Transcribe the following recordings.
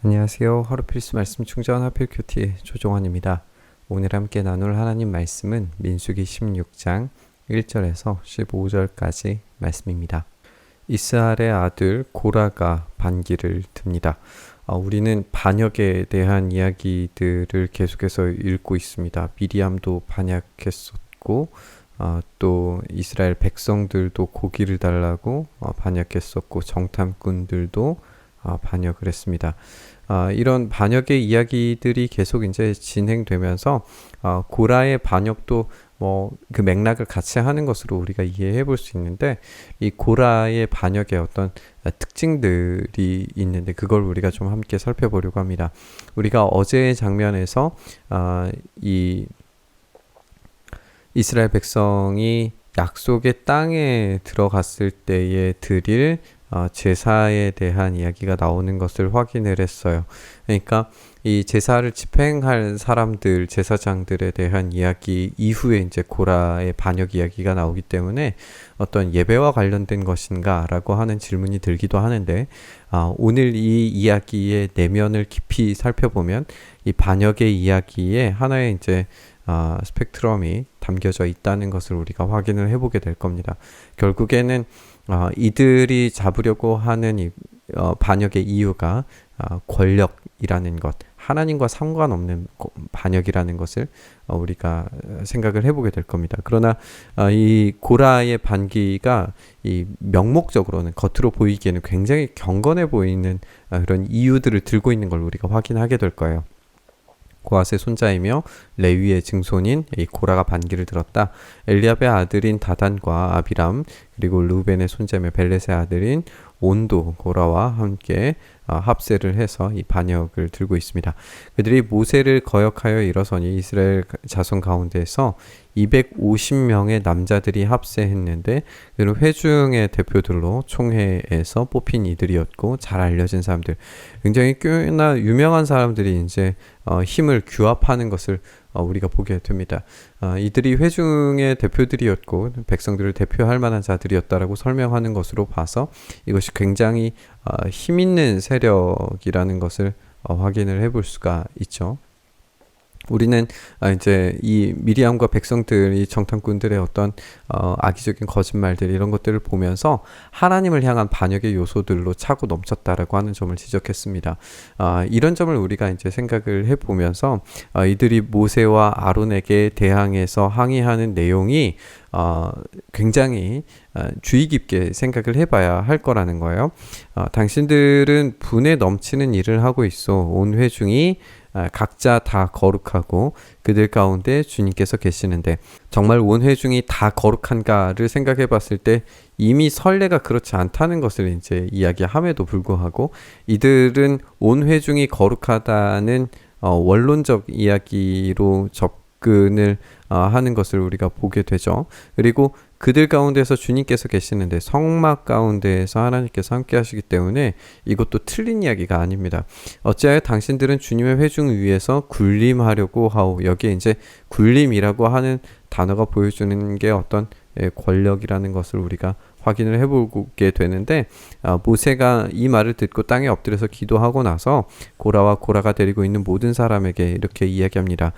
안녕하세요. 하루 필수 말씀 충전 하필 큐티 조종환입니다. 오늘 함께 나눌 하나님 말씀은 민수기 16장 1절에서 15절까지 말씀입니다. 이스라엘의 아들 고라가 반기를 듭니다. 우리는 반역에 대한 이야기들을 계속해서 읽고 있습니다. 미리암도 반역했었고 또 이스라엘 백성들도 고기를 달라고 반역했었고 정탐꾼들도 반역을 했습니다. 이런 반역의 이야기들이 계속 이제 진행되면서 고라의 반역도 그 맥락을 같이 하는 것으로 우리가 이해해 볼 수 있는데, 이 고라의 반역의 어떤 특징들이 있는데 그걸 우리가 좀 함께 살펴보려고 합니다. 우리가 어제의 장면에서 이 이스라엘 백성이 약속의 땅에 들어갔을 때에 드릴 제사에 대한 이야기가 나오는 것을 확인을 했어요. 그러니까 이 제사를 집행할 사람들, 제사장들에 대한 이야기 이후에 이제 고라의 반역 이야기가 나오기 때문에 어떤 예배와 관련된 것인가 라고 하는 질문이 들기도 하는데, 오늘 이 이야기의 내면을 깊이 살펴보면 이 반역의 이야기에 하나의 이제 스펙트럼이 담겨져 있다는 것을 우리가 확인을 해보게 될 겁니다. 결국에는 이들이 잡으려고 하는 반역의 이유가 권력이라는 것, 하나님과 상관없는 반역이라는 것을 우리가 생각을 해보게 될 겁니다. 그러나 이 고라의 반기가 이 명목적으로는 겉으로 보이기에는 굉장히 경건해 보이는 그런 이유들을 들고 있는 걸 우리가 확인하게 될 거예요. 고앗의 손자이며 레위의 증손인 이 고라가 반기를 들었다. 엘리압의 아들인 다단과 아비람, 그리고 루벤의 손자이며 벨렛의 아들인 온도 고라와 함께 합세를 해서 이 반역을 들고 있습니다. 그들이 모세를 거역하여 일어서니 이스라엘 자손 가운데서 250명의 남자들이 합세했는데, 그리고 회중의 대표들로 총회에서 뽑힌 이들이었고, 잘 알려진 사람들, 굉장히 꽤나 유명한 사람들이 이제 힘을 규합하는 것을 우리가 보게 됩니다. 이들이 회중의 대표들이었고 백성들을 대표할 만한 자들이었다라고 설명하는 것으로 봐서 이것이 굉장히 힘 있는 세력이라는 것을 확인을 해볼 수가 있죠. 우리는 이제 이 미리암과 백성들이 정탐꾼들의 어떤 악의적인 거짓말들, 이런 것들을 보면서 하나님을 향한 반역의 요소들로 차고 넘쳤다라고 하는 점을 지적했습니다. 이런 점을 우리가 이제 생각을 해보면서 이들이 모세와 아론에게 대항해서 항의하는 내용이 굉장히 주의 깊게 생각을 해봐야 할 거라는 거예요. 당신들은 분에 넘치는 일을 하고 있어. 온 회중이 각자 다 거룩하고 그들 가운데 주님께서 계시는데, 정말 온 회중이 다 거룩한가를 생각해 봤을 때 이미 선례가 그렇지 않다는 것을 이제 이야기함에도 불구하고 이들은 온 회중이 거룩하다는 원론적 이야기로 접근을 하는 것을 우리가 보게 되죠. 그리고 그들 가운데서 주님께서 계시는데, 성막 가운데에서 하나님께서 함께 하시기 때문에 이것도 틀린 이야기가 아닙니다. 어찌하여 당신들은 주님의 회중 위에서 군림하려고 하오. 여기에 이제 군림이라고 하는 단어가 보여주는 게 어떤 권력이라는 것을 우리가 확인을 해보게 되는데, 모세가 이 말을 듣고 땅에 엎드려서 기도하고 나서 고라와 고라가 데리고 있는 모든 사람에게 이렇게 이야기합니다.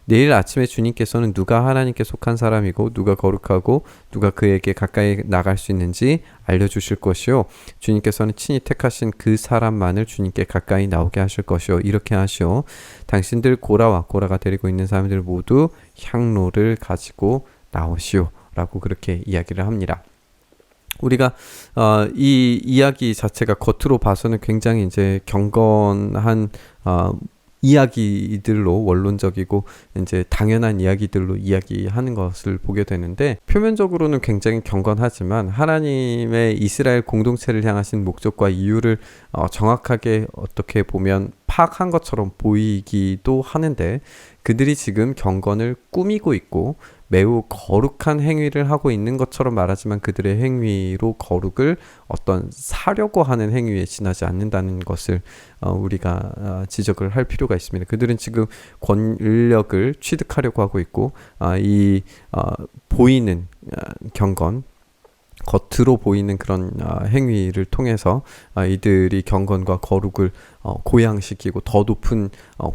내일 아침에 주님께서는 누가 하나님께 속한 사람이고 누가 거룩하고 누가 그에게 가까이 나갈 수 있는지 알려주실 것이요, 주님께서는 친히 택하신 그 사람만을 주님께 가까이 나오게 하실 것이요, 이렇게 하시오. 당신들 고라와 고라가 데리고 있는 사람들 모두 향로를 가지고 나오시오 라고 그렇게 이야기를 합니다. 우리가 이 이야기 자체가 겉으로 봐서는 굉장히 이제 경건한 이야기들로, 원론적이고 이제 당연한 이야기들로 이야기하는 것을 보게 되는데, 표면적으로는 굉장히 경건하지만 하나님의 이스라엘 공동체를 향하신 목적과 이유를 정확하게 어떻게 보면 파악한 것처럼 보이기도 하는데, 그들이 지금 경건을 꾸미고 있고 매우 거룩한 행위를 하고 있는 것처럼 말하지만 그들의 행위로 거룩을 어떤 사려고 하는 행위에 지나지 않는다는 것을 우리가 지적을 할 필요가 있습니다. 그들은 지금 권력을 취득하려고 하고 있고, 이 보이는 경건, 겉으로 보이는 그런 행위를 통해서 이들이 경건과 거룩을 고양시키고 더 높은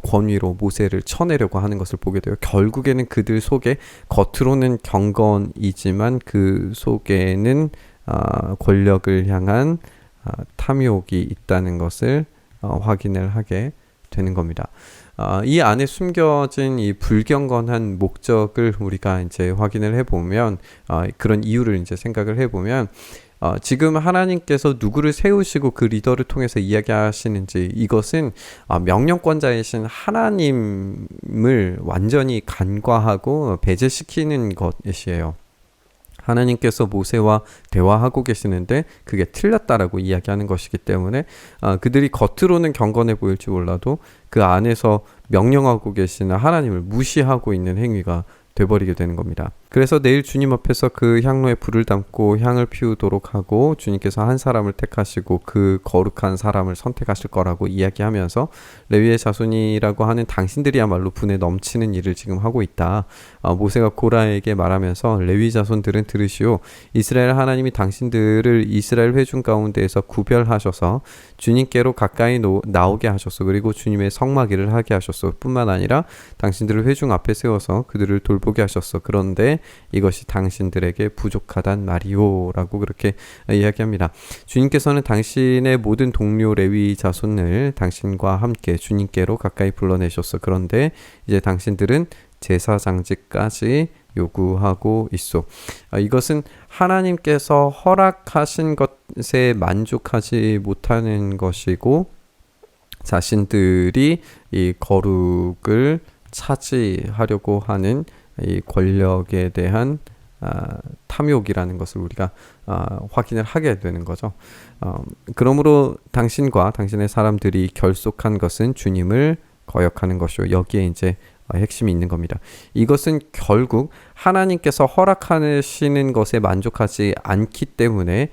권위로 모세를 쳐내려고 하는 것을 보게 돼요. 결국에는 그들 속에 겉으로는 경건이지만 그 속에는 권력을 향한 탐욕이 있다는 것을 확인을 하게 되는 겁니다. 이 안에 숨겨진 이 불경건한 목적을 우리가 이제 확인을 해보면 그런 이유를 이제 생각을 해보면 지금 하나님께서 누구를 세우시고 그 리더를 통해서 이야기하시는지 이것은 명령권자이신 하나님을 완전히 간과하고 배제시키는 것이에요. 하나님께서 모세와 대화하고 계시는데 그게 틀렸다라고 이야기하는 것이기 때문에 그들이 겉으로는 경건해 보일지 몰라도 그 안에서 명령하고 계시는 하나님을 무시하고 있는 행위가 돼버리게 되는 겁니다. 그래서 내일 주님 앞에서 그 향로에 불을 담고 향을 피우도록 하고 주님께서 한 사람을 택하시고 그 거룩한 사람을 선택하실 거라고 이야기하면서 레위의 자손이라고 하는 당신들이야말로 분에 넘치는 일을 지금 하고 있다. 모세가 고라에게 말하면서 레위 자손들은 들으시오. 이스라엘 하나님이 당신들을 이스라엘 회중 가운데에서 구별하셔서 주님께로 가까이 나오게 하셨어. 그리고 주님의 성막일을 하게 하셨어. 뿐만 아니라 당신들을 회중 앞에 세워서 그들을 돌보게 하셨어. 그런데 이것이 당신들에게 부족하단 말이오 라고 그렇게 이야기합니다. 주님께서는 당신의 모든 동료 레위 자손을 당신과 함께 주님께로 가까이 불러내셨어. 그런데 이제 당신들은 제사장직까지 요구하고 있어. 이것은 하나님께서 허락하신 것에 만족하지 못하는 것이고 자신들이 이 거룩을 차지하려고 하는 이 권력에 대한 탐욕이라는 것을 우리가 확인을 하게 되는 거죠. 그러므로 당신과 당신의 사람들이 결속한 것은 주님을 거역하는 것이요. 여기에 이제 핵심이 있는 겁니다. 이것은 결국 하나님께서 허락하시는 것에 만족하지 않기 때문에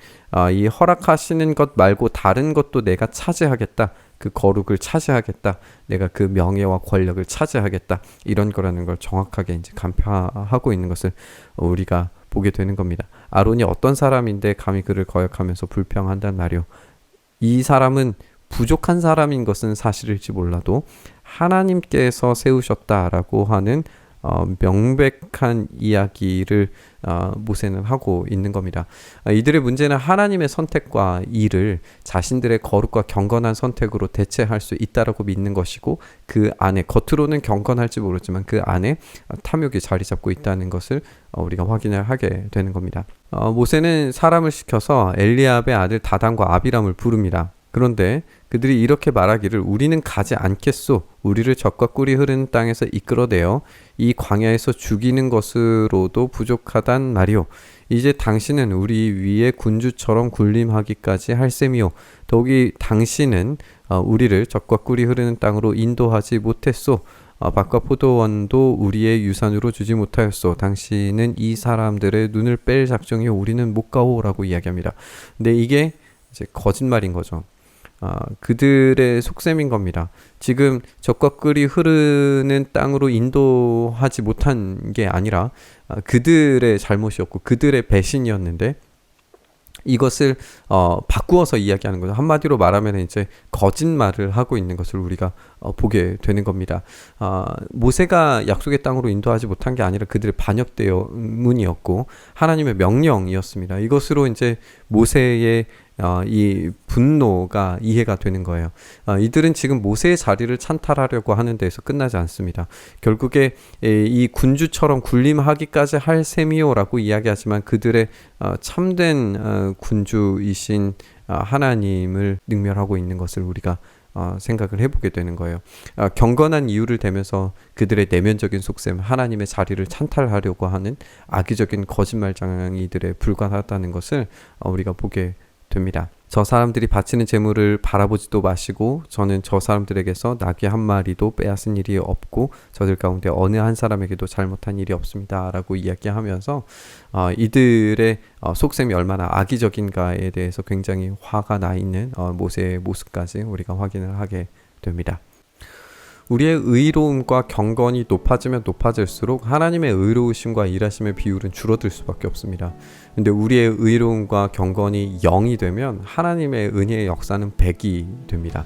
이 허락하시는 것 말고 다른 것도 내가 차지하겠다. 그 거룩을 차지하겠다. 내가 그 명예와 권력을 차지하겠다. 이런 거라는 걸 정확하게 이제 간파하고 있는 것을 우리가 보게 되는 겁니다. 아론이 어떤 사람인데 감히 그를 거역하면서 불평한단 말이오. 이 사람은 부족한 사람인 것은 사실일지 몰라도 하나님께서 세우셨다라고 하는 명백한 이야기를 모세는 하고 있는 겁니다. 이들의 문제는 하나님의 선택과 일을 자신들의 거룩과 경건한 선택으로 대체할 수 있다라고 믿는 것이고 그 안에 겉으로는 경건할지 모르지만 그 안에 탐욕이 자리 잡고 있다는 것을 우리가 확인을 하게 되는 겁니다. 모세는 사람을 시켜서 엘리압의 아들 다단과 아비람을 부릅니다. 그런데 그들이 이렇게 말하기를 우리는 가지 않겠소. 우리를 적과 꿀이 흐르는 땅에서 이끌어내어 이 광야에서 죽이는 것으로도 부족하단 말이오. 이제 당신은 우리 위에 군주처럼 군림하기까지 할 셈이오. 더욱이 당신은 우리를 적과 꿀이 흐르는 땅으로 인도하지 못했소. 밭과 포도원도 우리의 유산으로 주지 못하였소. 당신은 이 사람들의 눈을 뺄 작정이요 우리는 못 가오라고 이야기합니다. 근데 이게 이제 거짓말인 거죠. 그들의 속셈인 겁니다. 지금 적과 꿀이 흐르는 땅으로 인도하지 못한 게 아니라 그들의 잘못이었고 그들의 배신이었는데 이것을 바꾸어서 이야기하는 거죠. 한마디로 말하면 이제 거짓말을 하고 있는 것을 우리가 보게 되는 겁니다. 모세가 약속의 땅으로 인도하지 못한 게 아니라 그들의 반역 때문이었고 하나님의 명령이었습니다. 이것으로 이제 모세의 이 분노가 이해가 되는 거예요. 이들은 지금 모세의 자리를 찬탈하려고 하는 데에서 끝나지 않습니다. 결국에 이 군주처럼 군림하기까지 할 셈이요라고 이야기하지만 그들의 참된 군주이신 하나님을 능멸하고 있는 것을 우리가 생각을 해보게 되는 거예요. 경건한 이유를 대면서 그들의 내면적인 속셈, 하나님의 자리를 찬탈하려고 하는 악의적인 거짓말장이들에 불과하다는 것을 우리가 보게 됩니다. 저 사람들이 바치는 재물을 바라보지도 마시고 저는 저 사람들에게서 나귀 한 마리도 빼앗은 일이 없고 저들 가운데 어느 한 사람에게도 잘못한 일이 없습니다 라고 이야기하면서 이들의 속셈이 얼마나 악의적인가에 대해서 굉장히 화가 나 있는 모세의 모습까지 우리가 확인을 하게 됩니다. 우리의 의로움과 경건이 높아지면 높아질수록 하나님의 의로우심과 일하심의 비율은 줄어들 수밖에 없습니다. 근데 우리의 의로움과 경건이 0이 되면 하나님의 은혜의 역사는 100이 됩니다.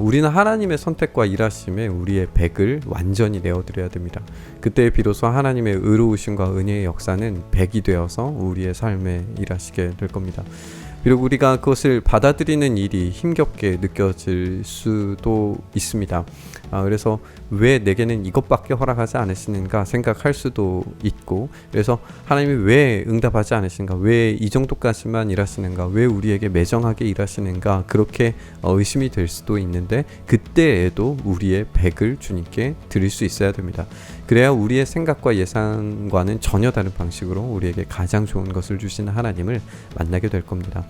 우리는 하나님의 선택과 일하심에 우리의 100을 완전히 내어드려야 됩니다. 그때 비로소 하나님의 의로우심과 은혜의 역사는 100이 되어서 우리의 삶에 일하시게 될 겁니다. 비록 우리가 그것을 받아들이는 일이 힘겹게 느껴질 수도 있습니다. 그래서 왜 내게는 이것밖에 허락하지 않으시는가 생각할 수도 있고, 그래서 하나님이 왜 응답하지 않으시는가, 왜 이 정도까지만 일하시는가, 왜 우리에게 매정하게 일하시는가, 그렇게 의심이 될 수도 있는데, 그때에도 우리의 100을 주님께 드릴 수 있어야 됩니다. 그래야 우리의 생각과 예상과는 전혀 다른 방식으로 우리에게 가장 좋은 것을 주시는 하나님을 만나게 될 겁니다.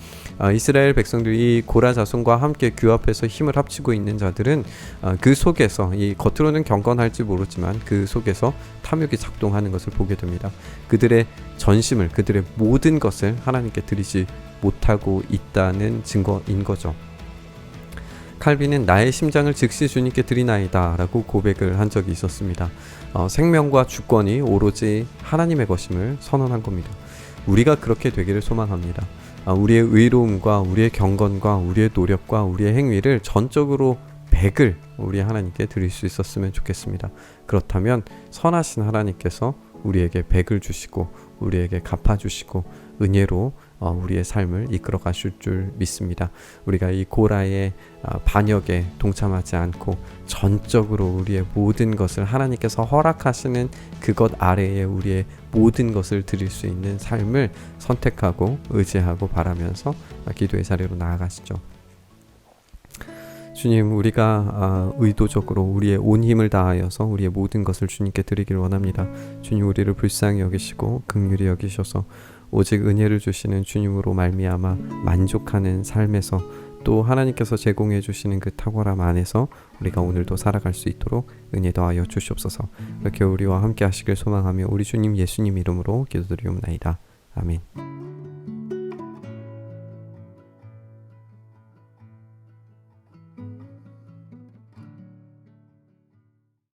이스라엘 백성들이 고라 자손과 함께 규합해서 힘을 합치고 있는 자들은 그 속에서, 이 겉으로는 경건할지 모르지만 그 속에서 탐욕이 작동하는 것을 보게 됩니다. 그들의 전심을, 그들의 모든 것을 하나님께 드리지 못하고 있다는 증거인 거죠. 칼빈은 나의 심장을 즉시 주님께 드리나이다 라고 고백을 한 적이 있었습니다. 생명과 주권이 오로지 하나님의 것임을 선언한 겁니다. 우리가 그렇게 되기를 소망합니다. 우리의 의로움과 우리의 경건과 우리의 노력과 우리의 행위를 전적으로 100을 우리 하나님께 드릴 수 있었으면 좋겠습니다. 그렇다면 선하신 하나님께서 우리에게 100을 주시고 우리에게 갚아주시고 은혜로 우리의 삶을 이끌어 가실 줄 믿습니다. 우리가 이 고라의 반역에 동참하지 않고 전적으로 우리의 모든 것을 하나님께서 허락하시는 그것 아래에 우리의 모든 것을 드릴 수 있는 삶을 선택하고 의지하고 바라면서 기도의 자리로 나아가시죠. 주님, 우리가 의도적으로 우리의 온 힘을 다하여서 우리의 모든 것을 주님께 드리길 원합니다. 주님, 우리를 불쌍히 여기시고 긍휼히 여기셔서 오직 은혜를 주시는 주님으로 말미암아 만족하는 삶에서, 또 하나님께서 제공해 주시는 그 탁월함 안에서 우리가 오늘도 살아갈 수 있도록 은혜 더하여 주시옵소서. 이렇게 우리와 함께 하시길 소망하며 우리 주님 예수님 이름으로 기도드리옵나이다. 아멘.